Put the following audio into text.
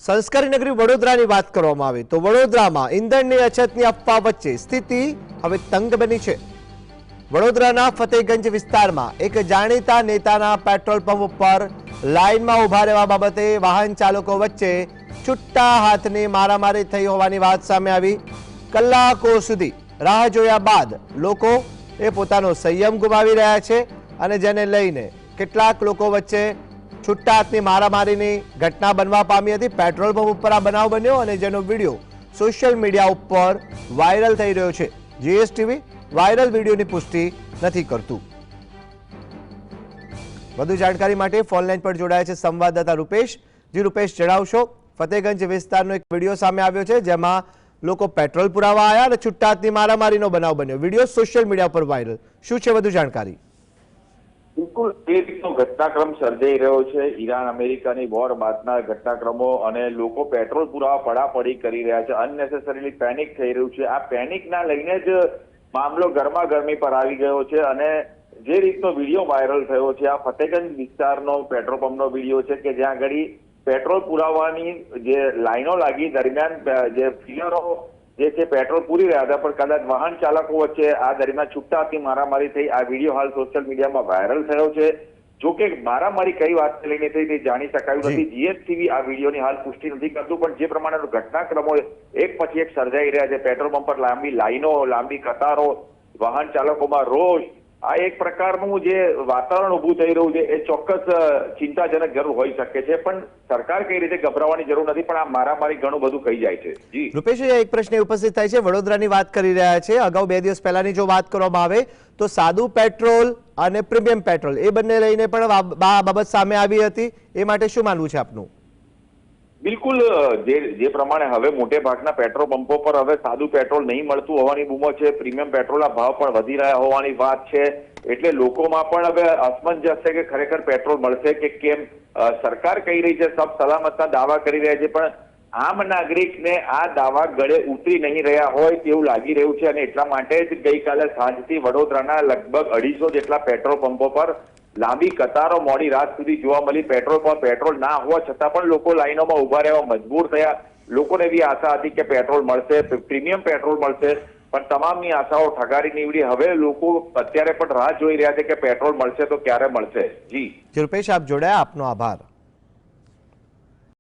સંસ્કારી નગરી વડોદરાની વાત કરવામાં આવે તો વડોદરામાં ઈંધણની અછતની અફવા વચ્ચે સ્થિતિ હવે તંગ બની છે। વડોદરાના ફતેગંજ વિસ્તારમાં એક જાણીતા નેતાના પેટ્રોલ પંપ ઉપર લાઇનમાં ઊભા રહેવા બાબતે વાહન ચાલકો વચ્ચે છૂટા હાથની મારામારી થઈ હોવાની વાત સામે આવી। કલાકો સુધી રાહ જોયા બાદ લોકો પોતાનો સંયમ ગુમાવી રહ્યા છે અને જેને લઈને કેટલાક લોકો વચ્ચે छुट्टा हाथनी मारामारीनी घटना बनवा पामी हती। पेट्रोल पंप पर आ बनाव बन्यो अने जेनो विडियो सोशल मीडिया पर वायरल थई रह्यो छे। जीएसटीवी वायरल विडियोनी पुष्टि नथी करतुं। વધુ જાણકારી માટે ફોન લાઈન પર જોડાયા છે સંવાદદાતા રૂપેશ। જી રૂપેશ, જણાવશો, ફતેગંજ વિસ્તારનો એક વિડિયો સામે આવ્યો છે જેમાં લોકો પેટ્રોલ પુરાવા આવ્યા અને છૂટા હાથની મારામારીનો બનાવ બન્યો। વિડિયો સોશિયલ મીડિયા પર વાયરલ, શું છે વધુ જાણકારી? बिल्कुल ए रीतनो घटनाक्रम सर्जाई रह्यो छे। ईरान अमेरिकानी वॉर बादना घटनाक्रमो अने लोको पेट्रोल पुरावा पडापडी करी रह्या छे। अननेसेसरीली पेनिक थई रह्युं छे। आ पेनिकना लईने ज मामलो गरमागरमी पर आवी गयो छे अने जे रीतनो विडियो वायरल थयो छे आ फतेगंज विस्तारनो पेट्रोल पंपनो विडियो छे के ज्यां घड़ी पेट्रोल पुरावानी जे लाइनो लागी दरमियान जे फिलरो जे छे पेट्रोल पूरी रह्या हता पण कदाच वाहन चालको वच्चे आ दरमियान छूटा हाथनी मारामारी थई। आ विडियो हाल सोशल मीडियामां वायरल थयो छे। जो के मारामारी कई वातने लईने थई ते जाणी शकायुं नथी। जीएसटीवी आ विडियोनी हाल पुष्टि नथी करतुं पण जे प्रमाणेनो घटनाक्रमो एक पछी एक सर्जाई रह्या छे। पेट्रोल पंप पर लांबी लाइनो, लांबी कतारो, वाहन चालकोमां रोष, आ एक प्रकारનું જે વાતાવરણ ઊભું થઈ રહ્યું છે એ ચોક્કસ ચિંતાજનક જરૂર હોઈ શકે છે પણ સરકાર કઈ રીતે ગભરાવાની જરૂર નથી પણ આ મારામારી ઘણું બધું કહી જાય છે। જી રૂપેશ, એક પ્રશ્ન ઉપસ્થિત થાય છે, વડોદરાની વાત કરી રહ્યા છે। અગાઉ 2 દિવસ પહેલાની જો વાત કરવામાં આવે તો સાદું પેટ્રોલ અને પ્રીમિયમ પેટ્રોલ એ બંને લઈને પણ બાબત સામે આવી હતી। એ માટે શું માનવું છે આપનું? બિલકુલ જે પ્રમાણે હવે મોટે ભાગના પેટ્રોલ પંપો પર હવે સાદું પેટ્રોલ નહીં મળતું હોવાની બૂમો છે। પ્રીમિયમ પેટ્રોલના ભાવ પણ વધી રહ્યા હોવાની વાત છે। એટલે લોકોમાં પણ હવે અસમંજસ છે કે ખરેખર પેટ્રોલ મળશે કે કેમ। સરકાર કહી રહી છે સબ સલામતના દાવા કરી રહ્યા છે પણ આમ નાગરિકને આ દાવા ગળે ઉતરી નહીં રહ્યા હોય તેવું લાગી રહ્યું છે અને એટલા માટે જ ગઈકાલે સાંજથી વડોદરાના લગભગ 250 જેટલા પેટ્રોલ પંપો પર લાંબી કતારો મોડી રાત સુધી જોવા મળી। પેટ્રોલ પર પેટ્રોલ ના હોવા છતાં પણ લોકો લાઈનોમાં ઉભા રહેવા મજબૂર થયા। લોકોને એવી આશા હતી કે પેટ્રોલ મળશે, પ્રીમિયમ પેટ્રોલ મળશે પણ તમામની આશાઓ ઠગારી નીવડી। હવે લોકો અત્યારે પણ રાહ જોઈ રહ્યા છે કે પેટ્રોલ મળશે તો ક્યારે મળશે। જી રૂપેશ, આપ જોડાયા, આપનો આભાર।